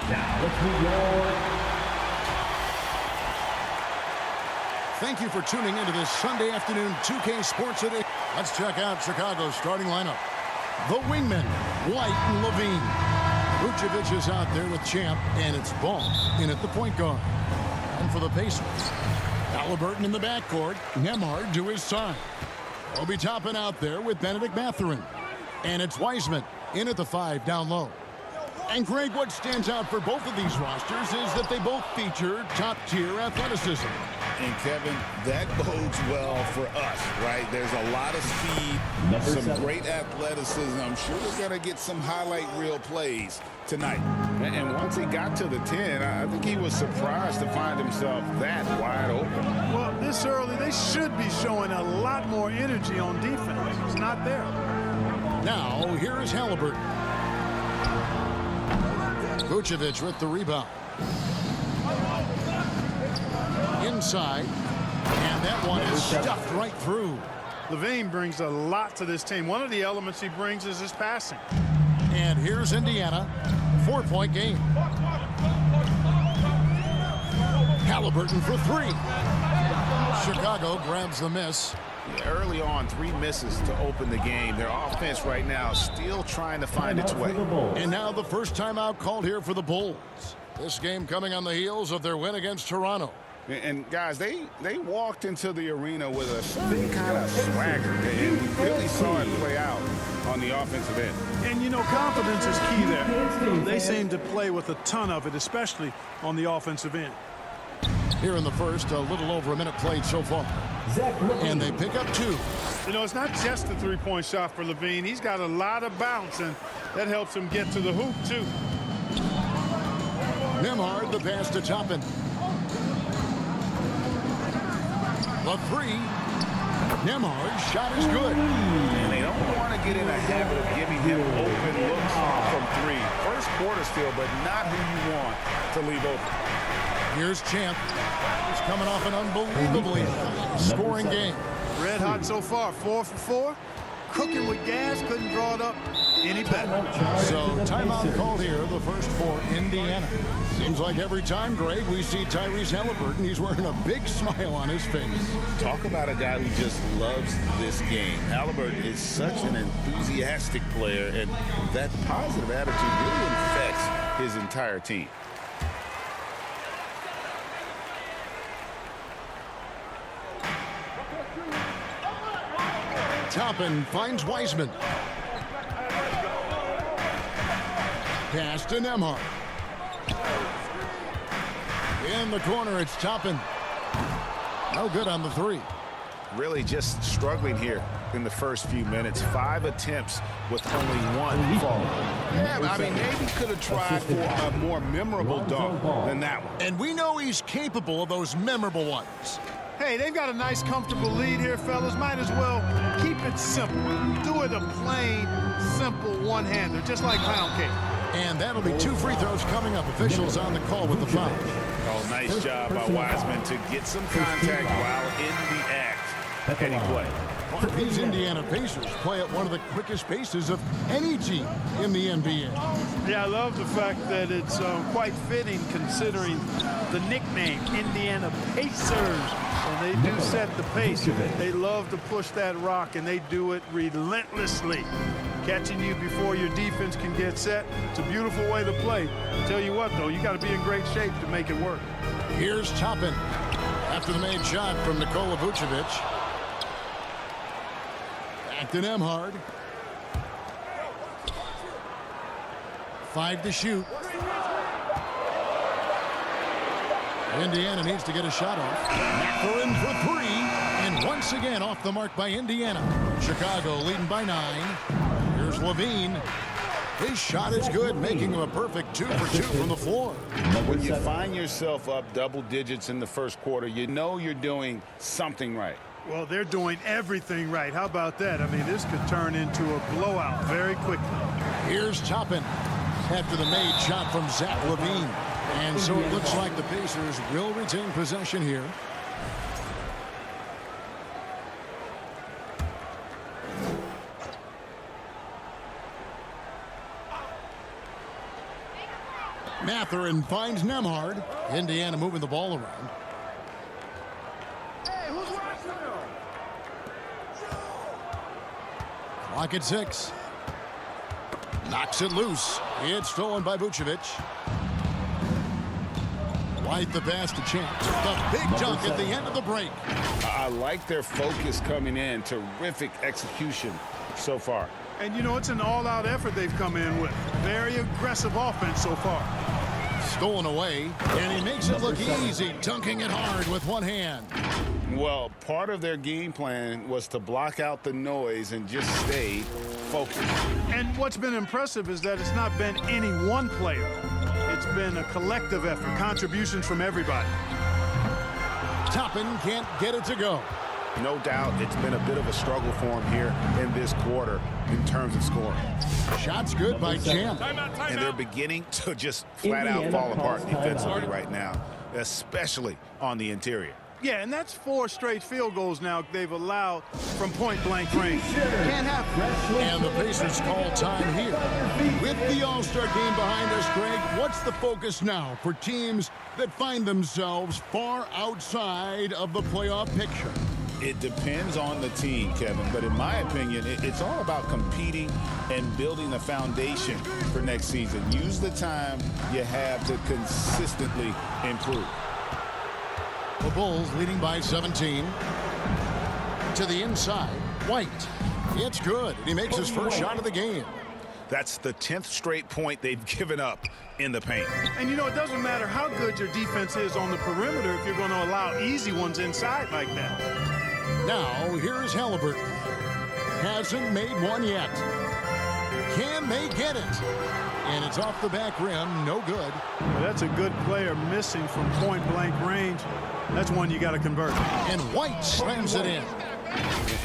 Now let's move on. Thank you for tuning into this Sunday afternoon 2K Sports Edition. Let's check out Chicago's starting lineup. The wingmen, White and Levine. Vucevic is out there with Champ, and it's Ball in at the point guard. And for the Pacers, Halliburton in the backcourt, Nembhard to his side. Obi Toppin out there with Benedict Mathurin. And it's Wiseman in at the 5 down low. And Greg, what stands out for both of these rosters is that they both feature top-tier athleticism. And, Kevin, that bodes well for us, right? There's a lot of speed, some great athleticism. I'm sure we're going to get some highlight reel plays tonight. And once he got to the 10, I think he was surprised to find himself that wide open. Well, this early, they should be showing a lot more energy on defense. It's not there. Now, here is Halliburton. Vucevic with the rebound. Inside, and that one is stuffed right through. Levine brings a lot to this team. One of the elements he brings is his passing. And here's Indiana, 4-point game. Halliburton for 3. Chicago grabs the miss. Early on, 3 misses to open the game. Their offense right now still trying to find its way. And now the first timeout called here for the Bulls. This game coming on the heels of their win against Toronto. And guys, they walked into the arena with a certain kind of swagger, and we really saw it play out on the offensive end. And, you know, confidence is key there. They seem to play with a ton of it, especially on the offensive end. Here in the first, a little over a minute played so far. And they pick up 2. You know, it's not just a three-point shot for Levine. He's got a lot of bounce, and that helps him get to the hoop, too. Nembhard, the pass to Toppin. The 3. Nembhard's shot is good. And they don't want to get in a habit of giving him open looks from 3. First quarter still, but not who you want to leave open. Here's Champ. He's coming off an unbelievably scoring game. Red hot so far, 4 for 4. Cooking with gas, couldn't draw it up any better. So timeout called here, the first for Indiana. Seems like every time, Greg, we see Tyrese Halliburton, he's wearing a big smile on his face. Talk about a guy who just loves this game. Halliburton is such an enthusiastic player, and that positive attitude really affects his entire team. Toppin finds Wiseman. Pass to Nembhard. In the corner, it's Toppin. No good on the 3. Really just struggling here in the first few minutes. 5 attempts with only 1 fall. Yeah, I mean, maybe could have tried for a more memorable dunk than that one. And we know he's capable of those memorable ones. Hey, they've got a nice, comfortable lead here, fellas. Might as well keep it simple. Do it a plain, simple one-hander, just like pound cake. And that'll be 2 free throws coming up. Officials on the call with the foul. Oh, nice job by Wiseman to get some contact while in the act. Heady play. These Indiana Pacers play at one of the quickest paces of any team in the NBA. Yeah, I love the fact that it's quite fitting considering the nickname, Indiana Pacers. And they do set the pace. They love to push that rock, and they do it relentlessly. Catching you before your defense can get set. It's a beautiful way to play. Tell you what, though, you got to be in great shape to make it work. Here's Toppin after the made shot from Nikola Vucevic. Back to Nembhard. 5 to shoot. Indiana needs to get a shot off. Mathurin for 3. And once again off the mark by Indiana. Chicago leading by 9. Here's Levine. His shot is good, making him a perfect 2 for 2 from the floor. When you find yourself up double digits in the first quarter, you know you're doing something right. Well, they're doing everything right. How about that? I mean, this could turn into a blowout very quickly. Here's Toppin after the made shot from Zach Levine. And so it looks like the Pacers will retain possession here. Mathurin finds Nemhard. Indiana moving the ball around. Clock at 6. Knocks it loose. It's stolen by Vucevic. White the pass to Champ. The big dunk at the end of the break. I like their focus coming in. Terrific execution so far. And, you know, it's an all-out effort they've come in with. Very aggressive offense so far. Stolen away, and he makes it look easy, dunking it hard with one hand. Well, part of their game plan was to block out the noise and just stay focused. And what's been impressive is that it's not been any one player. It's been a collective effort, contributions from everybody. Toppin can't get it to go. No doubt it's been a bit of a struggle for him here in this quarter in terms of scoring. Shots good by Champ. And they're beginning to just flat out fall apart defensively right now, especially on the interior. Yeah, and that's 4 straight field goals now they've allowed from point-blank range. Can't happen. And the Pacers call time here. With the All-Star game behind us, Greg, what's the focus now for teams that find themselves far outside of the playoff picture? It depends on the team, Kevin, but in my opinion, it's all about competing and building a foundation for next season. Use the time you have to consistently improve. The Bulls leading by 17. To the inside, White. It's good. He makes his first shot of the game. That's the 10th straight point they've given up in the paint. And, you know, it doesn't matter how good your defense is on the perimeter if you're going to allow easy ones inside like that. Now, here's Halliburton. Hasn't made one yet. Can they get it? And it's off the back rim. No good. Well, that's a good player missing from point-blank range. That's one you got to convert. And White slams it in.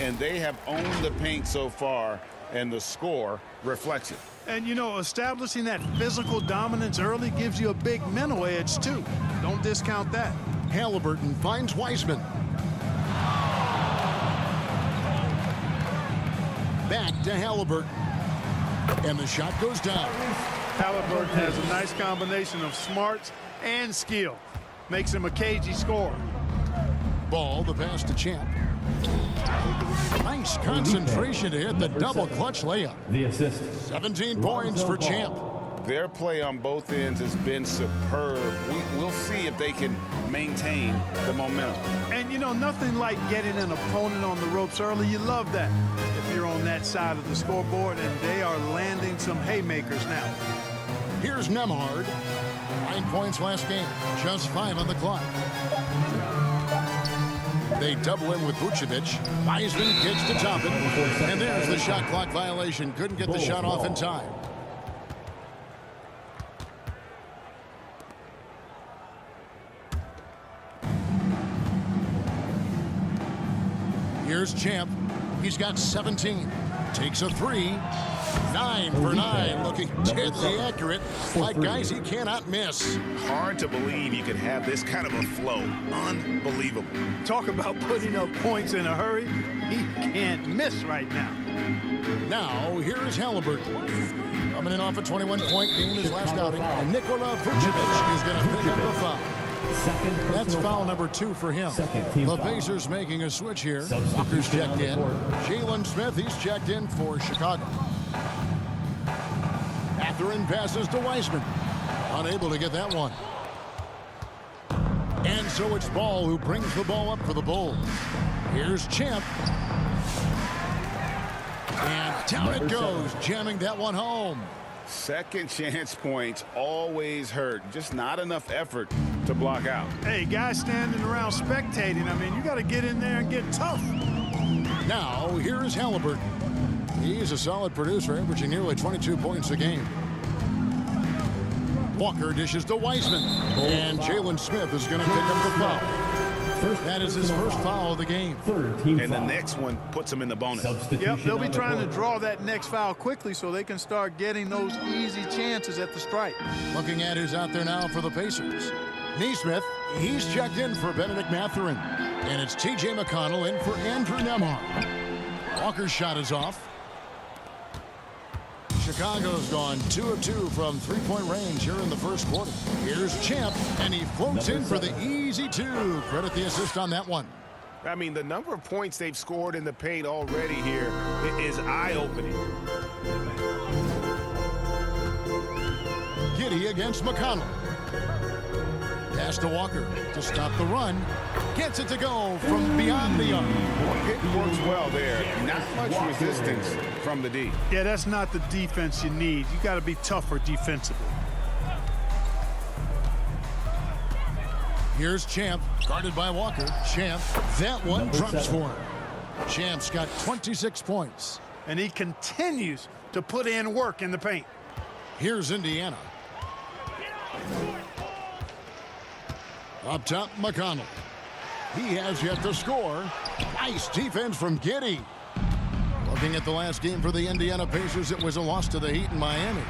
And they have owned the paint so far, and the score reflects it. And, you know, establishing that physical dominance early gives you a big mental edge, too. Don't discount that. Halliburton finds Wiseman. Back to Halliburton. And the shot goes down. Halliburton has a nice combination of smarts and skill. Makes him a cagey scorer. Ball, the pass to Champ. Nice concentration to hit the double clutch layup. The assist. 17 points for Champ. Their play on both ends has been superb. We'll see if they can maintain the momentum. And, you know, nothing like getting an opponent on the ropes early. You love that if you're on that side of the scoreboard, and they are landing some haymakers now. Here's Nemhard. 9 points last game. Just 5 on the clock. They double him with Vucevic. Wiseman kicks to Toppin. And there's the shot clock violation. Couldn't get the shot off in time. Here's Champ. He's got 17. Takes a 3. 9 for 9. Looking deadly accurate. Like guys he cannot miss. Hard to believe you could have this kind of a flow. Unbelievable. Talk about putting up points in a hurry. He can't miss right now. Now, here's Halliburton. Coming in off a 21-point game his last outing. And Nikola Vucevic is going to pick up the foul. That's foul number 2 for him. The Pacers making a switch here. Walker's checked in. Jalen Smith, he's checked in for Chicago. Mathurin passes to Wiseman. Unable to get that one. And so it's Ball who brings the ball up for the Bulls. Here's Champ. And down it goes, jamming that one home. Second chance points always hurt. Just not enough effort to block out. Hey, guys standing around spectating, I mean, you got to get in there and get tough. Now, here's Halliburton. He's a solid producer, averaging nearly 22 points a game. Walker dishes to Wiseman. And Jalen Smith is going to pick up the foul. That is his first foul of the game. And the next one puts him in the bonus. Yep, they'll be trying to draw that next foul quickly so they can start getting those easy chances at the strike. Looking at who's out there now for the Pacers. Neesmith, he's checked in for Benedict Mathurin. And it's T.J. McConnell in for Andrew Nemhard. Walker's shot is off. Chicago's gone 2 of 2 from three-point range here in the first quarter. Here's Champ, and he floats in for the easy two. Credit the assist on that one. I mean, the number of points they've scored in the paint already here is eye-opening. Giddey against McConnell. Pass to Walker to stop the run. Gets it to go from beyond the arc. It works well there. Not much resistance from the D. Yeah, that's not the defense you need. You got to be tougher defensively. Here's Champ, guarded by Walker. Champ, that one drops for him. Champ's got 26 points. And he continues to put in work in the paint. Here's Indiana. Up top, McConnell. He has yet to score. Nice defense from Giddey. Looking at the last game for the Indiana Pacers, it was a loss to the Heat in Miami.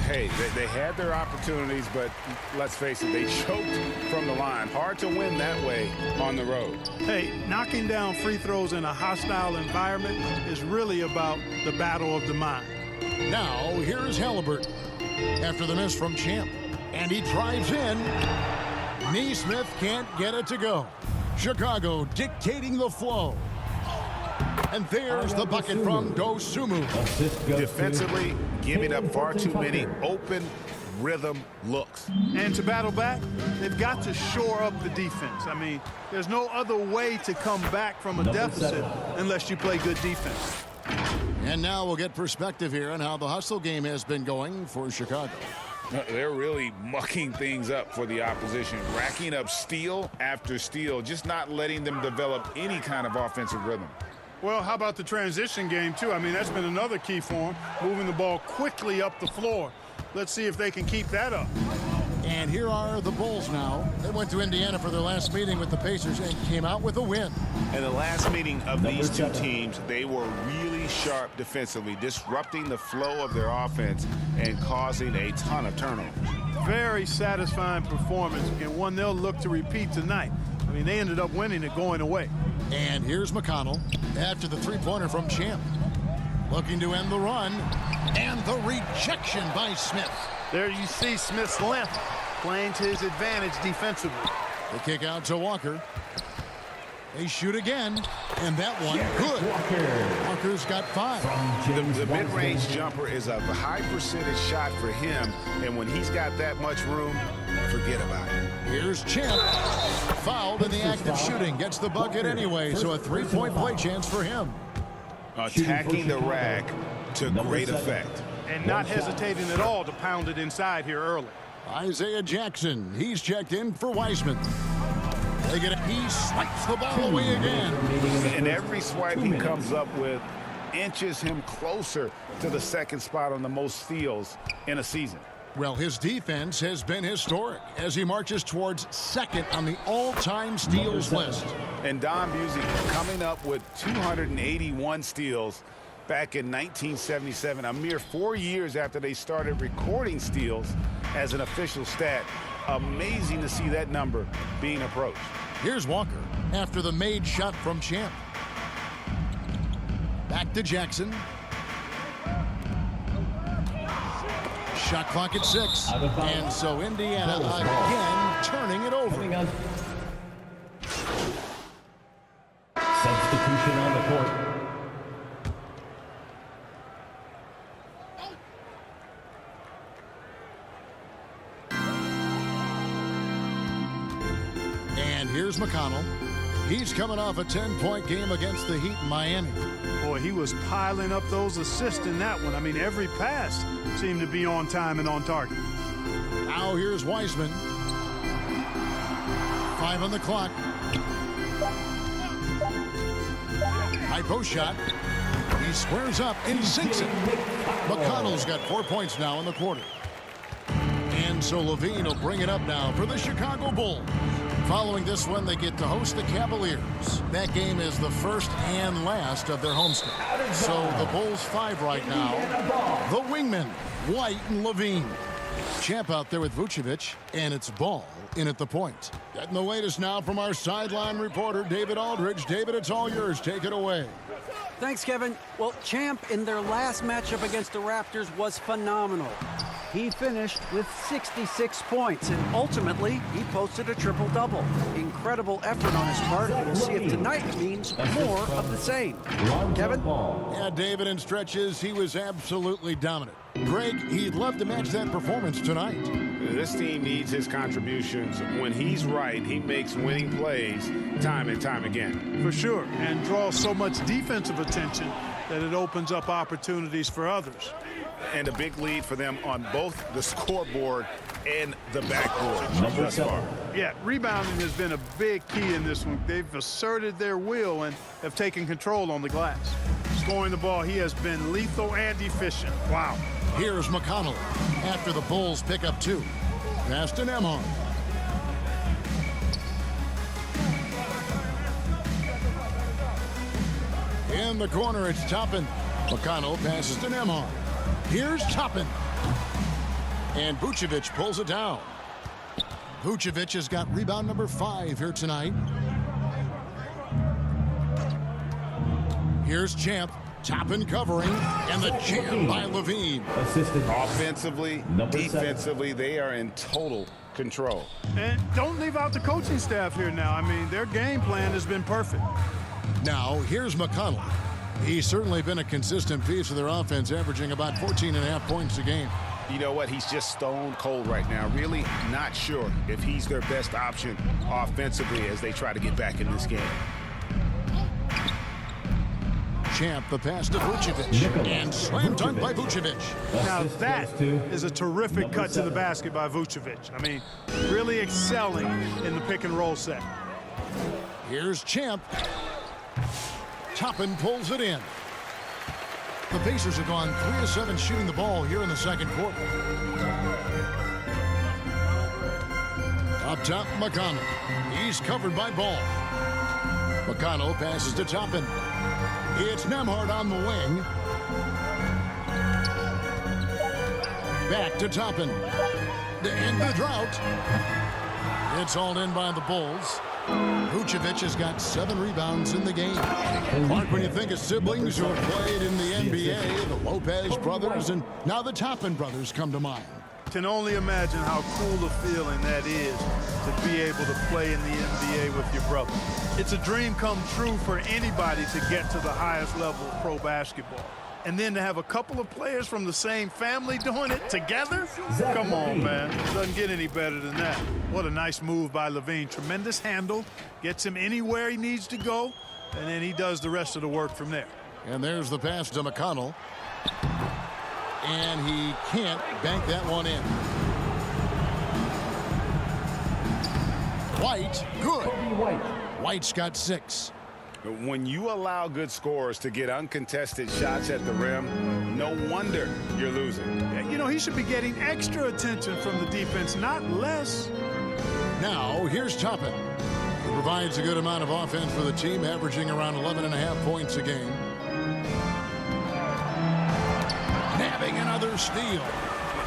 Hey, they had their opportunities, but let's face it, they choked from the line. Hard to win that way on the road. Hey, knocking down free throws in a hostile environment is really about the battle of the mind. Now, here's Halliburton after the miss from Champ. And he drives in. Neesmith can't get it to go. Chicago dictating the flow. And there's the bucket from Dosunmu. Defensively, giving up far too many open rhythm looks. And to battle back, they've got to shore up the defense. I mean, there's no other way to come back from a deficit unless you play good defense. And now we'll get perspective here on how the hustle game has been going for Chicago. They're really mucking things up for the opposition, racking up steal after steal, just not letting them develop any kind of offensive rhythm. Well, how about the transition game, too? I mean, that's been another key for them, moving the ball quickly up the floor. Let's see if they can keep that up. And here are the Bulls now. They went to Indiana for their last meeting with the Pacers and came out with a win. In the last meeting of these two teams, they were really sharp defensively, disrupting the flow of their offense and causing a ton of turnovers. Very satisfying performance, and one they'll look to repeat tonight. I mean, they ended up winning it going away. And here's McConnell after the three-pointer from Champ. Looking to end the run. And the rejection by Smith. There you see Smith's length playing to his advantage defensively. The kick out to Walker. They shoot again. And that one, good. Walker's got 5. The mid-range jumper is a high percentage shot for him. And when he's got that much room, forget about it. Here's Champ. Fouled in the act of shooting. Gets the bucket anyway, so a three-point play chance for him. Attacking the rack to great effect. And not hesitating at all to pound it inside here early. Isaiah Jackson, he's checked in for Wiseman. They get it. He swipes the ball away again. And every swipe he comes up with inches him closer to the second spot on the most steals in a season. Well, his defense has been historic as he marches towards second on the all-time steals list. And Don Busey coming up with 281 steals back in 1977, a mere 4 years after they started recording steals as an official stat. Amazing to see that number being approached. Here's Walker after the made shot from Champ. Back to Jackson. Shot clock at 6. And so Indiana again turning it over. Substitution on the court. And here's McConnell. He's coming off a 10-point game against the Heat in Miami. Boy, he was piling up those assists in that one. I mean, every pass seemed to be on time and on target. Now here's Wiseman. 5 on the clock. High post shot. He squares up and sinks it. McConnell's got 4 points now in the quarter. And so Levine will bring it up now for the Chicago Bulls. Following this one, they get to host the Cavaliers. That game is the first and last of their homestand. So the Bulls 5 right now. The wingmen, White and Levine. Champ out there with Vucevic, and it's Ball in at the point. Getting the latest now from our sideline reporter, David Aldridge. David, it's all yours. Take it away. Thanks, Kevin. Well, Champ in their last matchup against the Raptors was phenomenal. He finished with 66 points, and ultimately, he posted a triple-double. Incredible effort on his part. We'll see if tonight means more of the same. Kevin? Yeah, David, in stretches, he was absolutely dominant. Greg, he'd love to match that performance tonight. This team needs his contributions. When he's right, he makes winning plays time and time again. For sure, and draws so much defensive attention that it opens up opportunities for others. And a big lead for them on both the scoreboard and the backboard thus far. Yeah, rebounding has been a big key in this one. They've asserted their will and have taken control on the glass. Scoring the ball, he has been lethal and efficient. Wow. Here's McConnell after the Bulls pick up 2. Pass to Nembhard. In the corner, it's Toppin. McConnell passes to Nembhard. Here's Toppin. And Vucevic pulls it down. Vucevic has got rebound number 5 here tonight. Here's Champ. Toppin covering, and the jam by Levine. Offensively, defensively, they are in total control. And don't leave out the coaching staff here now. I mean, their game plan has been perfect. Now, here's McConnell. He's certainly been a consistent piece of their offense, averaging about 14.5 points a game. You know what? He's just stone cold right now. Really not sure if he's their best option offensively as they try to get back in this game. Champ, the pass to Vucevic, and slam dunk by Vucevic. Now that is a terrific cut to the basket by Vucevic. I mean, really excelling in the pick and roll set. Here's Champ. Toppin pulls it in. The Pacers have gone 3 of 7 shooting the ball here in the second quarter. Up top, McConnell. He's covered by Ball. McConnell passes to Toppin. It's Nembhard on the wing. Back to Toppin. To end the drought. It's all in by the Bulls. Vucevic has got 7 rebounds in the game. Mark, when you think of siblings who have played in the NBA, the Lopez brothers and now the Toppin brothers come to mind. Can only imagine how cool a feeling that is to be able to play in the NBA with your brother. It's a dream come true for anybody to get to the highest level of pro basketball. And then to have a couple of players from the same family doing it together? Come on, man. Doesn't get any better than that. What a nice move by Levine. Tremendous handle. Gets him anywhere he needs to go. And then he does the rest of the work from there. And there's the pass to McConnell. And he can't bank that one in. White, good. White's got 6. When you allow good scorers to get uncontested shots at the rim, no wonder you're losing. You know, he should be getting extra attention from the defense, not less. Now, here's Toppin. He provides a good amount of offense for the team, averaging around 11.5 points a game. Nabbing another steal.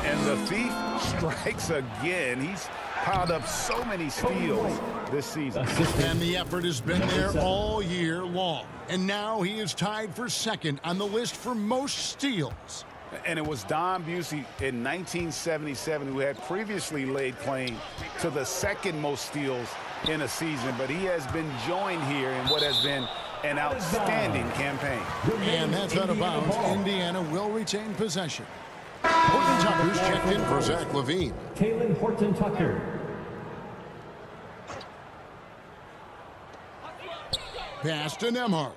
And the thief strikes again. He's piled up so many steals this season. And the effort has been there all year long. And now he is tied for second on the list for most steals. And it was Don Busey in 1977 who had previously laid claim to the second most steals in a season. But he has been joined here in what has been an outstanding campaign. And that's out of bounds. Indiana will retain possession. Horton Tucker's checked in for Zach LaVine. Taylor Horton Tucker. Pass to Nembhard.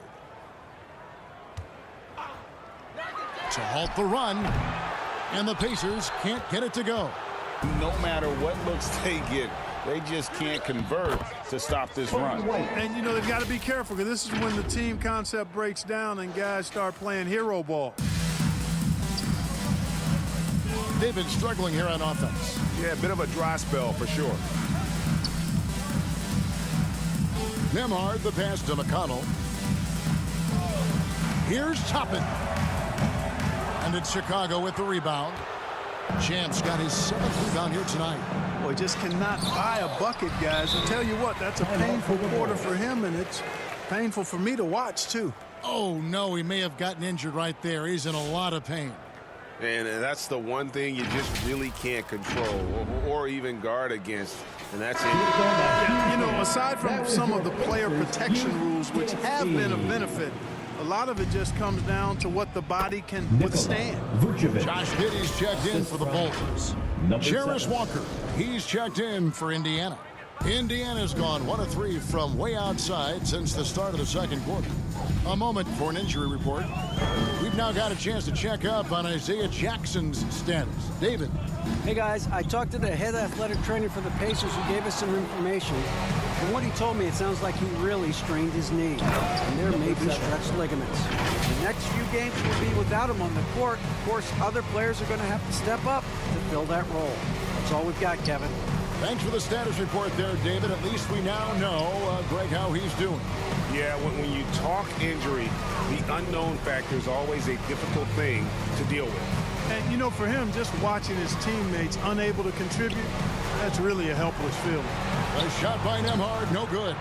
To halt the run. And the Pacers can't get it to go. No matter what looks they get, they just can't convert to stop this run. And, you know, they've got to be careful because this is when the team concept breaks down and guys start playing hero ball. They've been struggling here on offense. Yeah, a bit of a dry spell for sure. Nembhard, the pass to McConnell. Here's Toppin. And it's Chicago with the rebound. Champ's got his 7th rebound here tonight. Boy, just cannot buy a bucket, guys. I tell you what, that's a painful quarter for him, and it's painful for me to watch, too. Oh, no, he may have gotten injured right there. He's in a lot of pain. And that's the one thing you just really can't control or even guard against, and that's it. Yeah, you know, aside from some of the player protection rules, which have been a benefit, a lot of it just comes down to what the body can withstand. Josh Giddey's checked in for the Bulls. Jarris Walker, he's checked in for Indiana. Indiana's gone 1 of 3 from way outside since the start of the second quarter. A moment for an injury report. We've now got a chance to check up on Isaiah Jackson's status. David. Hey guys, I talked to the head athletic trainer for the Pacers who gave us some information. From what he told me, it sounds like he really strained his knee, and there may be stretched ligaments. The next few games will be without him on the court. Of course, other players are going to have to step up to fill that role. That's all we've got, Kevin. Thanks for the status report there, David. At least we now know, Greg, how he's doing. Yeah, when you talk injury, the unknown factor is always a difficult thing to deal with. And, you know, for him, just watching his teammates unable to contribute, that's really a helpless feeling. A shot by Nembhard, no good.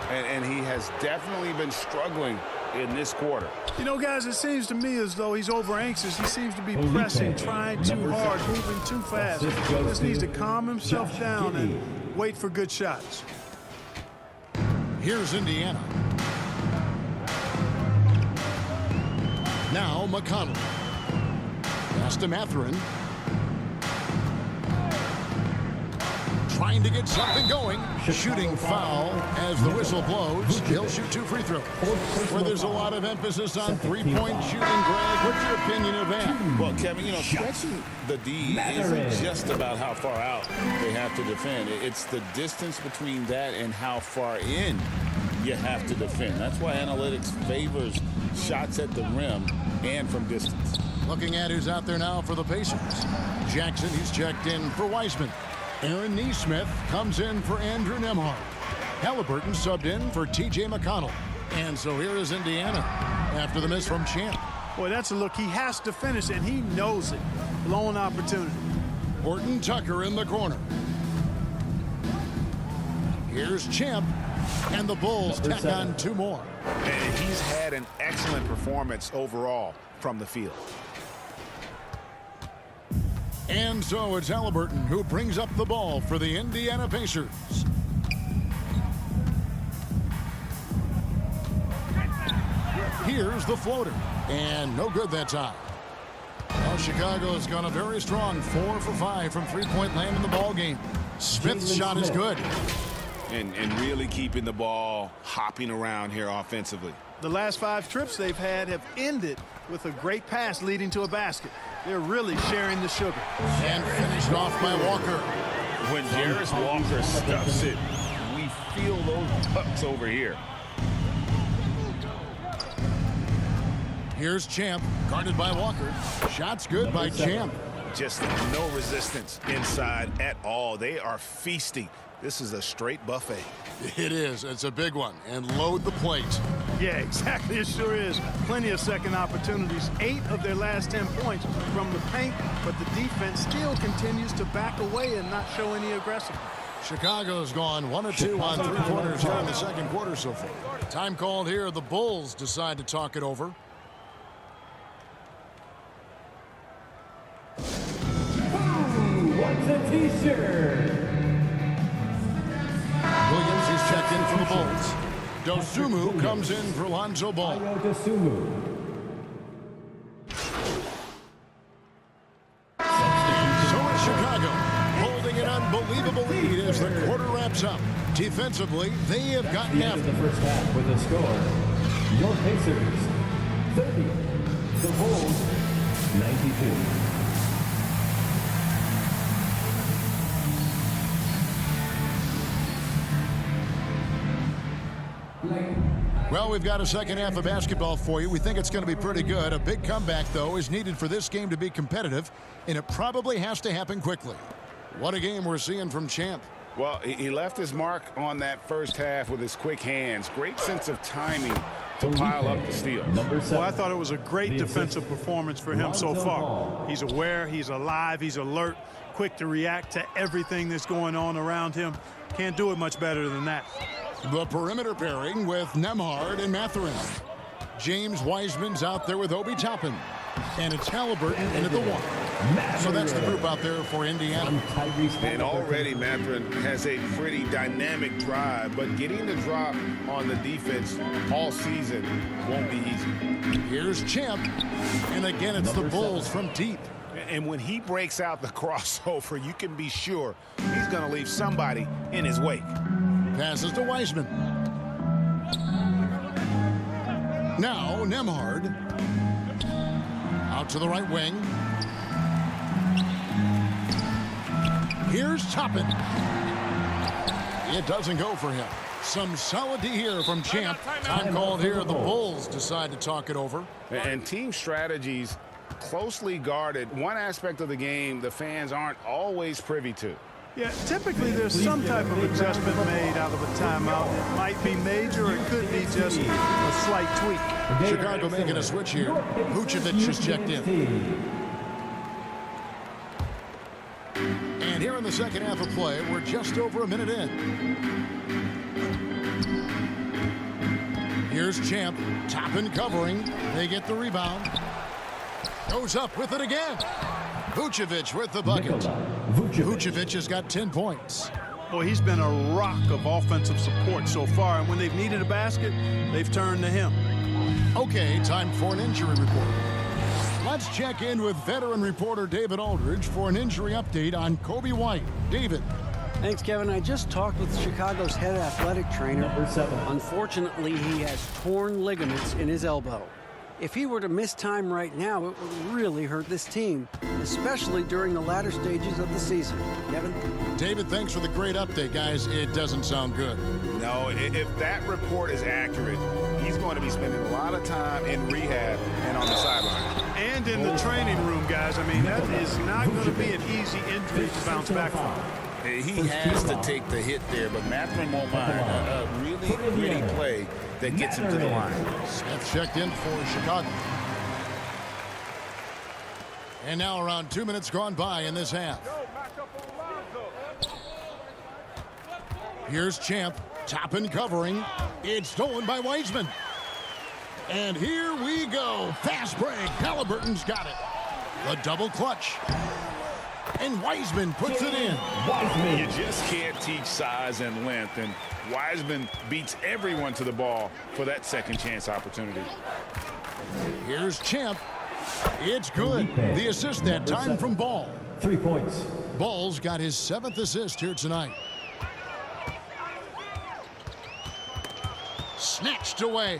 And he has definitely been struggling in this quarter. You know, guys, it seems to me as though he's over anxious. He seems to be pressing, trying too hard, moving too fast. He just needs to calm himself down and wait for good shots. Here's Indiana. Now McConnell. Pass to Mathurin. Trying to get something going. Shooting foul as the whistle blows. He'll shoot 2 free throws. Where there's a lot of emphasis on three-point shooting, Greg. What's your opinion of that? Well, Kevin, you know, stretching the D isn't just about how far out they have to defend. It's the distance between that and how far in you have to defend. That's why analytics favors shots at the rim and from distance. Looking at who's out there now for the Pacers. Jackson, he's checked in for Wiseman. Aaron Nesmith comes in for Andrew Nembhard. Halliburton subbed in for T.J. McConnell. And so here is Indiana after the miss from Champ. Boy, that's a look. He has to finish, and he knows it. Blown opportunity. Horton Tucker in the corner. Here's Champ. And the Bulls tack on 2 more. And he's had an excellent performance overall from the field. And so it's Halliburton who brings up the ball for the Indiana Pacers. Here's the floater. And no good that time. Well, Chicago's gone a very strong 4 for 5 from three-point land in the ball game. Smith's shot is good. And really keeping the ball hopping around here offensively. The last 5 trips they've had have ended with a great pass leading to a basket. They're really sharing the sugar. And finished off by Walker. When Jarris Walker stuffs it, we feel those ducks over here. Here's Champ, guarded by Walker. Shots good by Champ. Just no resistance inside at all. They are feasting. This is a straight buffet. It is. It's a big one. And load the plate. Yeah, exactly. It sure is. Plenty of second opportunities. 8 of their last 10 points from the paint, but the defense still continues to back away and not show any aggressiveness. Chicago's gone 1 of 2 on 3 quarters here in the second quarter so far. Time called here. The Bulls decide to talk it over. What's a t-shirt? Williams is checked in for the Bulls. Dosunmu comes in for Lonzo Ball. Dosunmu. So is Chicago, holding an unbelievable lead as the quarter wraps up. Defensively, they have gotten End of after. the first half with a score. Your Pacers 30. The Bulls 92. Well, we've got a second half of basketball for you. We think it's going to be pretty good. A big comeback, though, is needed for this game to be competitive, and it probably has to happen quickly. What a game we're seeing from Champ. Well, he left his mark on that first half with his quick hands. Great sense of timing to pile up the steals. Well, I thought it was a great defensive performance for him so far. He's aware, he's alive, he's alert, quick to react to everything that's going on around him. Can't do it much better than that. The perimeter pairing with Nembhard and Mathurin. James Wiseman's out there with Obi Toppin. And it's Halliburton into the one. So that's the group out there for Indiana. And already Mathurin has a pretty dynamic drive, but getting the drop on the defense all season won't be easy. Here's Champ. And again, it's the Bulls from deep. And when he breaks out the crossover, you can be sure he's going to leave somebody in his wake. Passes to Wiseman. Now Nembhard. Out to the right wing. Here's Toppin. It doesn't go for him. Some solid D here from Champ. Time called here. The Bulls decide to talk it over. And team strategies closely guarded. One aspect of the game the fans aren't always privy to. Yeah, typically there's some type of adjustment made out of a timeout. It might be major, or it could be just a slight tweak. Chicago making a switch here. Vucevic has checked in. And here in the second half of play, we're just over a minute in. Here's Champ. Toppin covering. They get the rebound. Goes up with it again. Vucevic with the bucket. Vucevic has got 10 points. Boy, he's been a rock of offensive support so far, and when they've needed a basket, they've turned to him. Okay, time for an injury report. Let's check in with veteran reporter David Aldridge for an injury update on Coby White. David. Thanks, Kevin. I just talked with Chicago's head athletic trainer. Unfortunately, he has torn ligaments in his elbow. If he were to miss time right now, it would really hurt this team, especially during the latter stages of the season. Kevin? David, thanks for the great update, guys. It doesn't sound good. No, if that report is accurate, he's going to be spending a lot of time in rehab and on the sideline. And in the training room, guys. I mean, that is not going to be an easy injury to bounce back from. He has to take the hit there, but Mathurin won't mind. A really gritty play that gets him to the line. Smith checked in for Chicago. And now around 2 minutes gone by in this half. Here's Champ. Toppin covering. It's stolen by Wiseman. And here we go. Fast break. Halliburton's got it. The double clutch. And Wiseman puts it in. You just can't teach size and length, and Wiseman beats everyone to the ball for that second chance opportunity. Here's Champ. It's good. The assist that time from Ball. 3 points. Ball's got his 7th assist here tonight. Snatched away.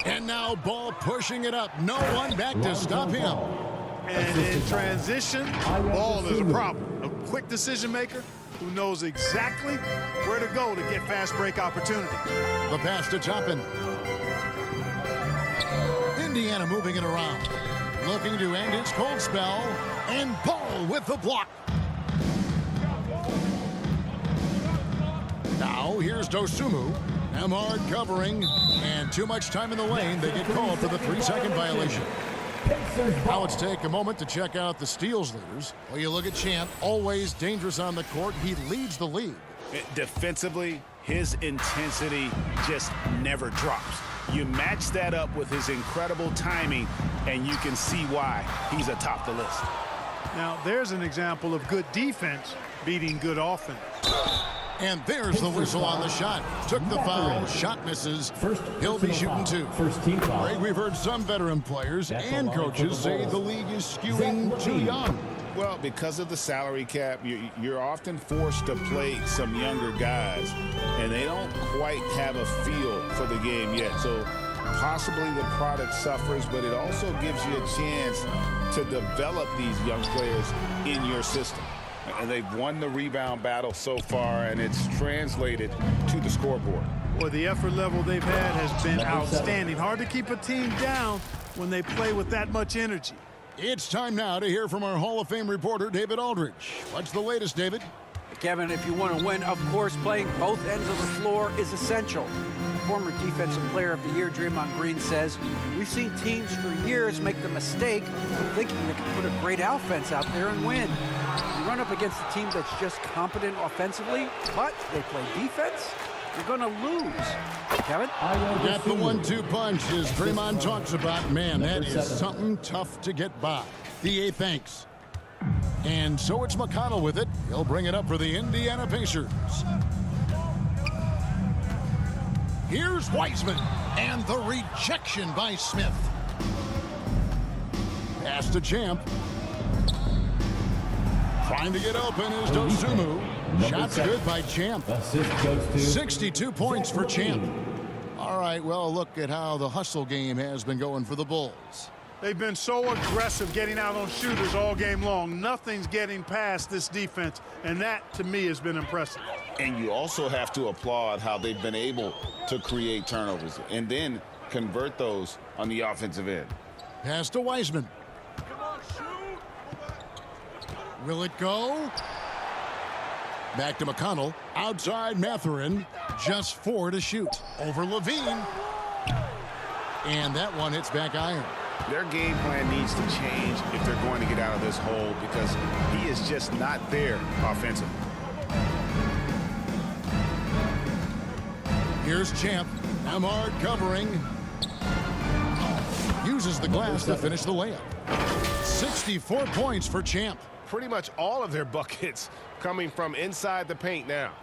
And now Ball pushing it up. No one back to stop him. And in transition, Ball is a problem. A quick decision maker who knows exactly where to go to get fast break opportunity. The pass to Toppin. Indiana moving it around. Looking to end its cold spell. And Ball with the block. Now here's Dosunmu. Nembhard covering. And too much time in the lane. They get called for the 3-second violation. Now let's take a moment to check out the steals leaders. Well, you look at Champ, always dangerous on the court. He leads the league. Defensively, his intensity just never drops. You match that up with his incredible timing, and you can see why he's atop the list. Now, there's an example of good defense beating good offense. And there's the whistle on the shot. Took the foul. Shot misses. He'll be shooting 2. First team foul. Greg, we've heard some veteran players and coaches say the league is skewing too young. Well, because of the salary cap, you're often forced to play some younger guys, and they don't quite have a feel for the game yet. So possibly the product suffers, but it also gives you a chance to develop these young players in your system. And they've won the rebound battle so far, and it's translated to the scoreboard. Well, the effort level they've had has been outstanding. Hard to keep a team down when they play with that much energy. It's time now to hear from our Hall of Fame reporter, David Aldridge. What's the latest, David? Kevin, if you want to win, of course, playing both ends of the floor is essential. Former Defensive Player of the Year Draymond Green says, we've seen teams for years make the mistake of thinking they can put a great offense out there and win. You run up against a team that's just competent offensively, but they play defense, you're going to lose. Kevin? Got the 1-2 punch, as Draymond talks about. Man, that is something tough to get by. The 8th thanks. And so it's McConnell with it. He'll bring it up for the Indiana Pacers. Here's Wiseman, and the rejection by Smith. Pass to Champ. Trying to get open is Dosunmu. Shot's good by Champ. 62 points for Champ. All right, well, look at how the hustle game has been going for the Bulls. They've been so aggressive getting out on shooters all game long. Nothing's getting past this defense, and that, to me, has been impressive. And you also have to applaud how they've been able to create turnovers and then convert those on the offensive end. Pass to Wiseman. Will it go? Back to McConnell. Outside Mathurin. Just 4 to shoot. Over Levine. And that one hits back iron. Their game plan needs to change if they're going to get out of this hole, because he is just not there offensively. Here's Champ. Amard covering. Uses the glass to finish the layup. 64 points for Champ. Pretty much all of their buckets coming from inside the paint now.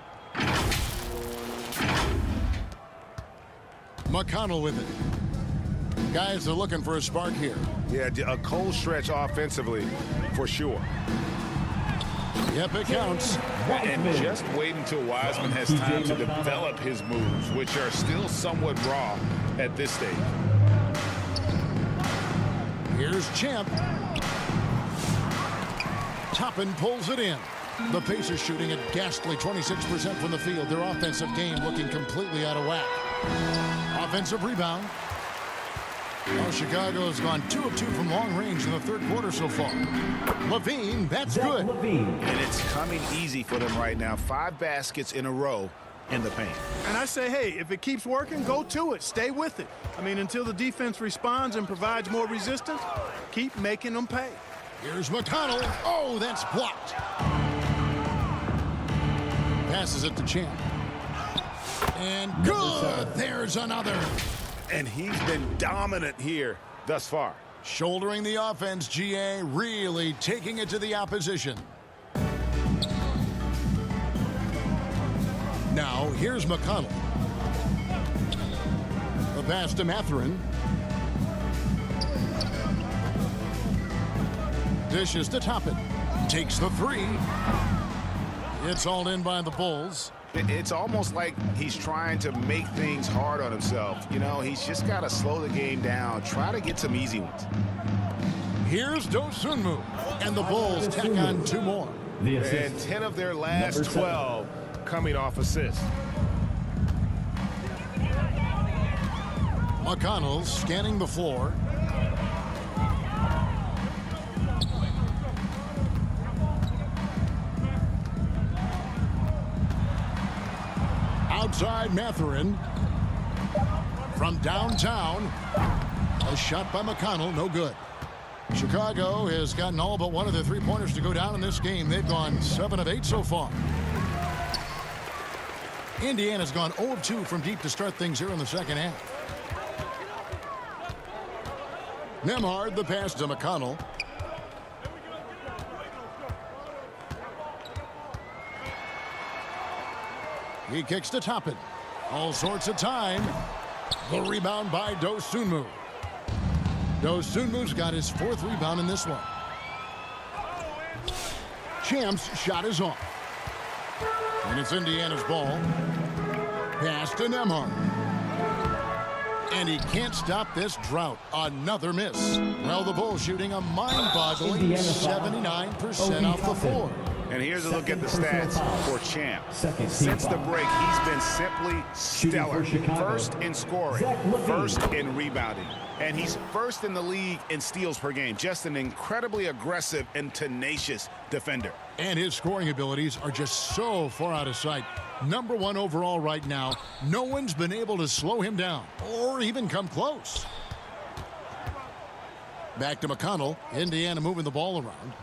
McConnell with it. Guys are looking for a spark here. Yeah, a cold stretch offensively for sure. Yep, it counts. And just wait until Wiseman has time to develop his moves, which are still somewhat raw at this stage. Here's Champ. Toppin pulls it in. The Pacers shooting a ghastly 26% from the field. Their offensive game looking completely out of whack. Offensive rebound. Well, Chicago has gone 2 of 2 from long range in the third quarter so far. Levine, that's good. And it's coming easy for them right now. 5 baskets in a row in the paint. And I say, hey, if it keeps working, go to it. Stay with it. I mean, until the defense responds and provides more resistance, keep making them pay. Here's McConnell. Oh, that's blocked. Passes it to Champ. And good. There's another. And he's been dominant here thus far. Shouldering the offense, GA, really taking it to the opposition. Now, here's McConnell. The pass to Mathurin. Dishes to Toppin. Takes the 3. It's all in by the Bulls. It's almost like he's trying to make things hard on himself. You know, he's just got to slow the game down, try to get some easy ones. Here's Dosunmu, and the Bulls tack on 2 more. And 10 of their last 12 coming off assists. McConnell scanning the floor. Outside Mathurin. From downtown. A shot by McConnell, no good. Chicago has gotten all but one of their 3-pointers to go down in this game. They've gone 7 of 8 so far. Indiana's gone 0 of 2 from deep to start things here in the second half. Nembhard, the pass to McConnell. He kicks to Toppin. All sorts of time. The rebound by Dosunmu. Dosunmu's got his 4th rebound in this one. Champ's shot is off. And it's Indiana's ball. Pass to Nembhard. And he can't stop this drought. Another miss. Well, the Bulls shooting a mind-boggling 79% off the floor. And here's a look at the stats for Champ. Since the break, he's been simply stellar. First in scoring, first in rebounding, and he's first in the league in steals per game. Just an incredibly aggressive and tenacious defender. And his scoring abilities are just so far out of sight. Number 1 overall right now. No one's been able to slow him down or even come close. Back to McConnell. Indiana moving the ball around.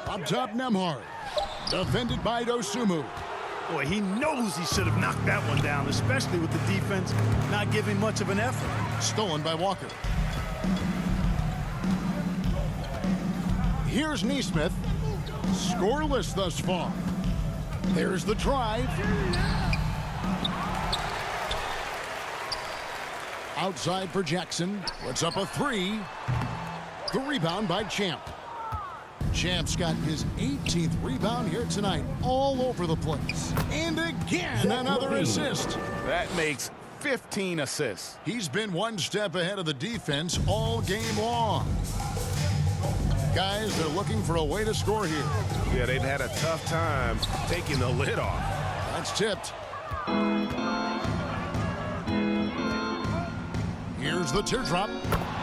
Up top, Nembhard. Defended by Dosumu. Boy, he knows he should have knocked that one down, especially with the defense not giving much of an effort. Stolen by Walker. Here's Neesmith. Scoreless thus far. There's the drive. Outside for Jackson. Puts up a three. The rebound by Champ. Champ's got his 18th rebound here tonight, all over the place. And again, another assist. That makes 15 assists. He's been one step ahead of the defense all game long. Guys, they're looking for a way to score here. Yeah, they've had a tough time taking the lid off. That's tipped. Here's the teardrop.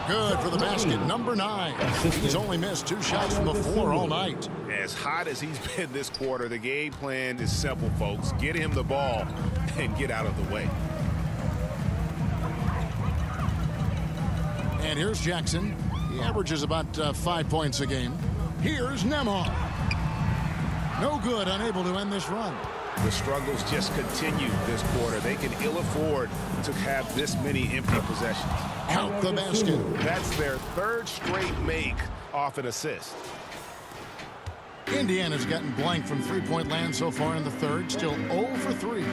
Good for the basket, number 9. He's only missed 2 shots from the floor all night. As hot as he's been this quarter, the game plan is simple, folks. Get him the ball and get out of the way. And here's Jackson. He averages about 5 points a game. Here's Nembhard. No good, unable to end this run. The struggles just continue this quarter. They can ill afford to have this many empty possessions. Count the basket. That's their 3rd straight make off an assist. Indiana's gotten blank from three-point land so far in the 3rd. Still 0 for 3.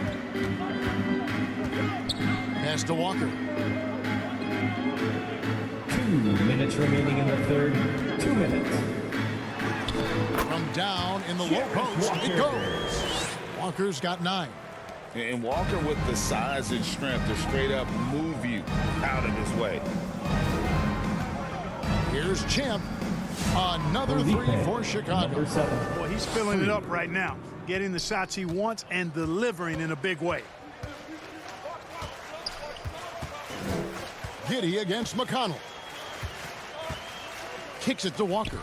Pass to Walker. 2 minutes remaining in the 3rd. 2 minutes. From down in the low post, it goes. Walker's got 9. And Walker with the size and strength to straight up move you out of his way. Here's Champ. Another 3 for Chicago. Boy, he's filling it up right now, getting the shots he wants and delivering in a big way. Giddey against McConnell. Kicks it to Walker.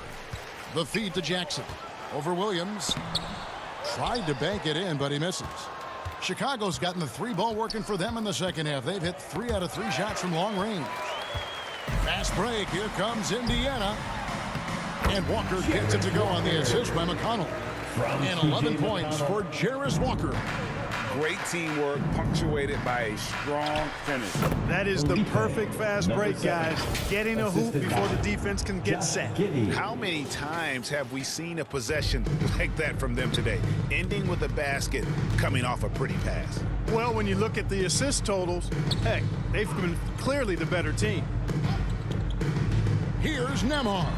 The feed to Jackson. Over Williams. Tried to bank it in, but he misses. Chicago's gotten the 3-ball working for them in the 2nd half. They've hit 3 out of 3 shots from long range. Fast break. Here comes Indiana. And Walker gets it to go on the assist by McConnell. And 11 points for Jarris Walker. Great teamwork punctuated by a strong finish. That is the perfect fast break, guys. Getting a hoop before the defense can get set. How many times have we seen a possession like that from them today, ending with a basket coming off a pretty pass? Well, when you look at the assist totals, heck, they've been clearly the better team. Here's Nembhard.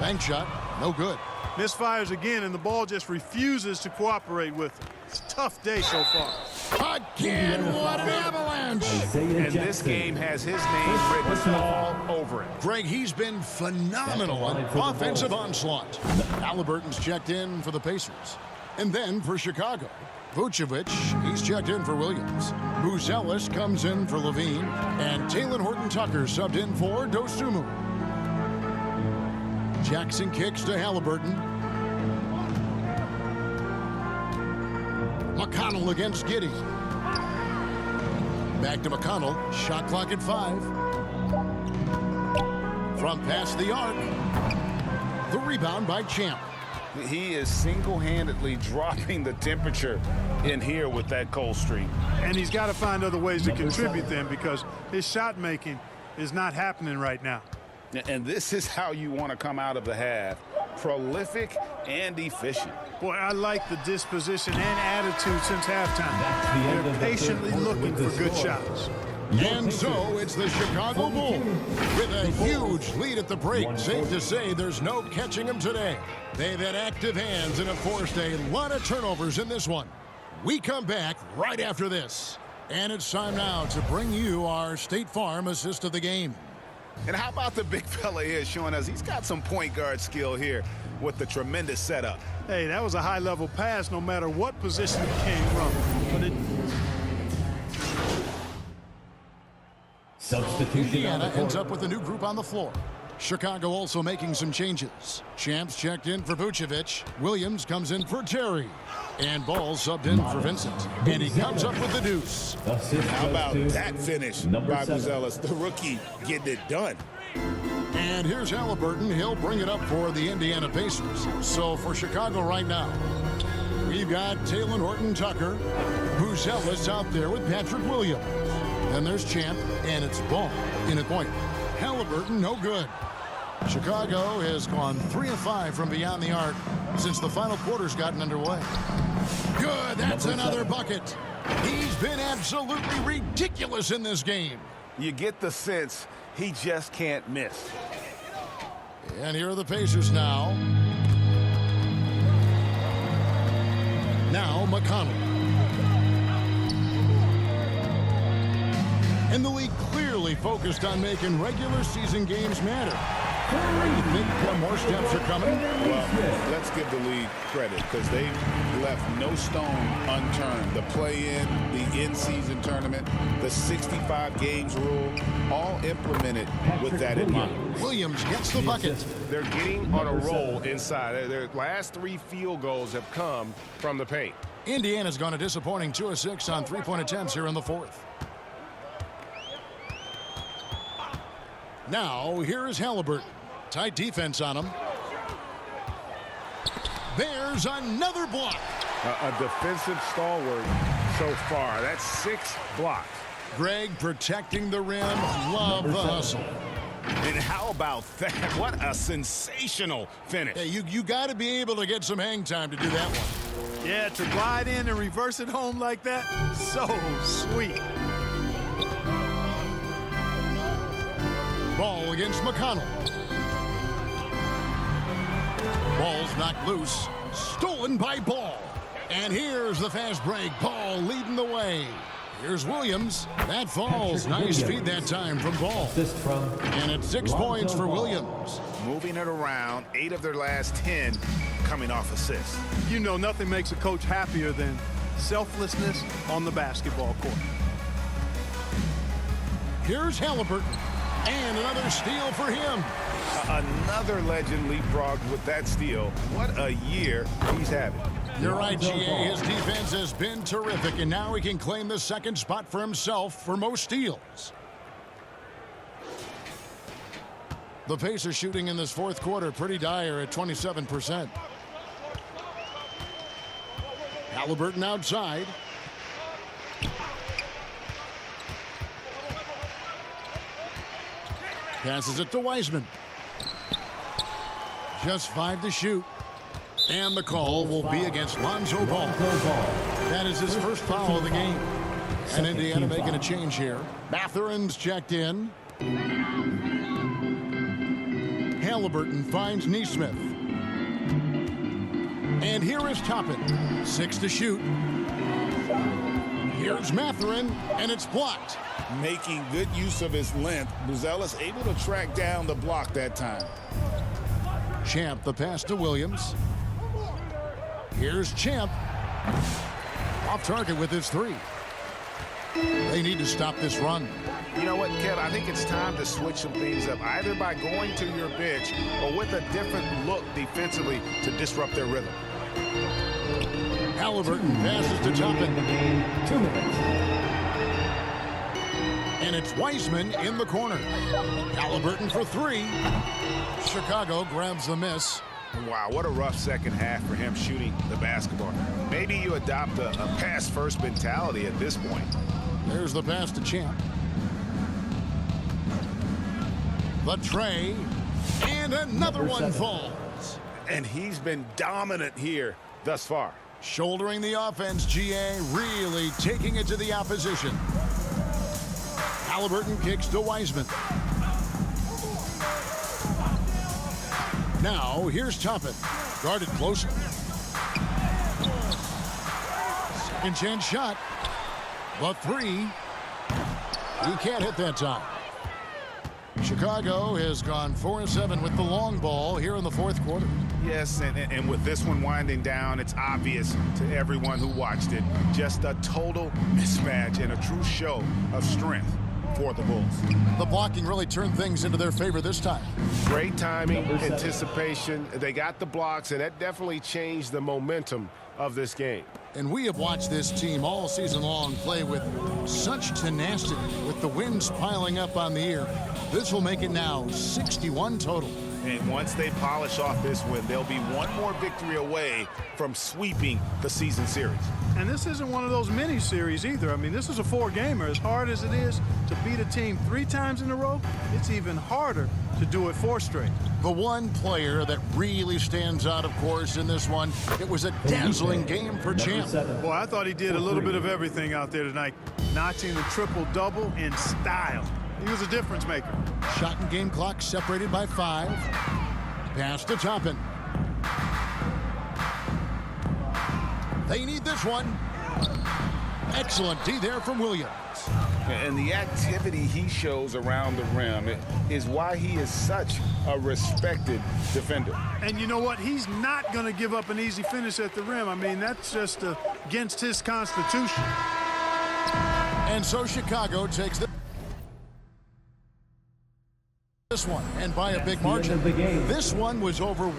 Bank shot, no good. Misfires again, and the ball just refuses to cooperate with him. It's a tough day so far. Again, what an avalanche! And this game has his name written all over it. Greg, he's been phenomenal on offensive onslaught. Halliburton's checked in for the Pacers. And then for Chicago, Vucevic, he's checked in for Williams. Buzelis comes in for Levine. And Taylor Horton-Tucker subbed in for Dosumu. Jackson kicks to Halliburton. McConnell against Giddey. Back to McConnell. Shot clock at 5. From past the arc. The rebound by Champ. He is single-handedly dropping the temperature in here with that cold streak. And he's got to find other ways to contribute then, because his shot making is not happening right now. And this is how you want to come out of the half. Prolific and efficient. Boy, I like the disposition and attitude since halftime. They're patiently looking for good shots. And so it's the Chicago Bulls with a huge lead at the break. Safe to say there's no catching them today. They've had active hands and have forced a lot of turnovers in this one. We come back right after this. And it's time now to bring you our State Farm assist of the game. And how about the big fella here showing us he's got some point guard skill here with the tremendous setup. Hey, that was a high-level pass no matter what position it came from. But Substitution. Indiana ends up with a new group on the floor. Chicago also making some changes. Champs checked in for Vucevic. Williams comes in for Terry. And Ball subbed in for Vincent. And he comes up with the deuce. How about that finish by Buzelis, the rookie, getting it done. And here's Halliburton. He'll bring it up for the Indiana Pacers. So for Chicago right now, We've got Taylor Horton-Tucker. Buzelis out there with Patrick Williams. Then there's Champ, and it's Ball in at point. Halliburton, no good. Chicago has gone 3 of 5 from beyond the arc since the final quarter's gotten underway. Good, that's another bucket. He's been absolutely ridiculous in this game. You get the sense he just can't miss. And here are the Pacers now. Now McConnell. And the league clearly focused on making regular season games matter. You think more steps are coming? Well, let's give the league credit because they've left no stone unturned. The play-in, the in-season tournament, the 65 games rule, all implemented with that in mind. Williams gets the bucket. They're getting on a roll inside. Their last 3 field goals have come from the paint. Indiana's gone a disappointing 2 of 6 on 3-point attempts here in the fourth. Now, here is Halliburton. Tight defense on him. There's another block. A defensive stalwart so far. That's 6 blocks. Greg protecting the rim. Love the hustle. And how about that? What a sensational finish. Hey, you got to be able to get some hang time to do that one. Yeah, to glide in and reverse it home like that, so sweet. Ball against McConnell. Ball's knocked loose. Stolen by Ball. And here's the fast break. Ball leading the way. Here's Williams. That falls. Nice feed that time from Ball. And it's 6 points for Williams. Moving it around, 8 of their last 10 coming off assists. You know, nothing makes a coach happier than selflessness on the basketball court. Here's Halliburton. And another steal for him. Another legend leapfrogged with that steal. What a year he's having. You're right, GA. His defense has been terrific, and now he can claim the second spot for himself for most steals. The Pacers shooting in this fourth quarter pretty dire at 27%. Halliburton outside. Passes it to Wiseman. Just 5 to shoot. And the call will be against Lonzo Ball. That is his first foul of the game. And Indiana making a change here. Mathurin's checked in. Halliburton finds Nesmith. And here is Toppin. 6 to shoot. Here's Mathurin, and it's blocked. Making good use of his length, Buzelis able to track down the block that time. Champ, the pass to Williams. Here's Champ. Off target with his 3. They need to stop this run. You know what, Kev? I think it's time to switch some things up, either by going to your bench or with a different look defensively to disrupt their rhythm. Halliburton passes to Toppin. 2 minutes. And it's Wiseman in the corner. Halliburton for 3. Chicago grabs the miss. Wow, what a rough second half for him shooting the basketball. Maybe you adopt a pass-first mentality at this point. There's the pass to Champ. The tray. And another one falls. And he's been dominant here thus far. Shouldering the offense, GA really taking it to the opposition. Halliburton kicks to Wiseman. Now, here's Toppin. Guarded closely. Second chance shot. The 3. He can't hit that time. Chicago has gone 4-7 with the long ball here in the fourth quarter. Yes, and with this one winding down, it's obvious to everyone who watched it. Just a total mismatch and a true show of strength for the Bulls. The blocking really turned things into their favor this time. Great timing, anticipation. They got the blocks, and that definitely changed the momentum of this game. And we have watched this team all season long play with such tenacity, with the wins piling up on the year. This will make it now 61 total. And once they polish off this win, they'll be one more victory away from sweeping the season series. And this isn't one of those mini series either. I mean, this is a 4-gamer. As hard as it is to beat a team 3 times in a row, it's even harder to do it 4 straight. The one player that really stands out, of course, in this one, it was a dazzling game for Champ. Boy, I thought he did a little bit of everything out there tonight, notching the triple-double in style. He was a difference maker. Shot and game clock separated by 5. Pass to Toppin. They need this one. Excellent D there from Williams. And the activity he shows around the rim is why he is such a respected defender. And you know what? He's not going to give up an easy finish at the rim. I mean, that's just against his constitution. And so Chicago takes this one, and by a big margin. This This one was overwhelming.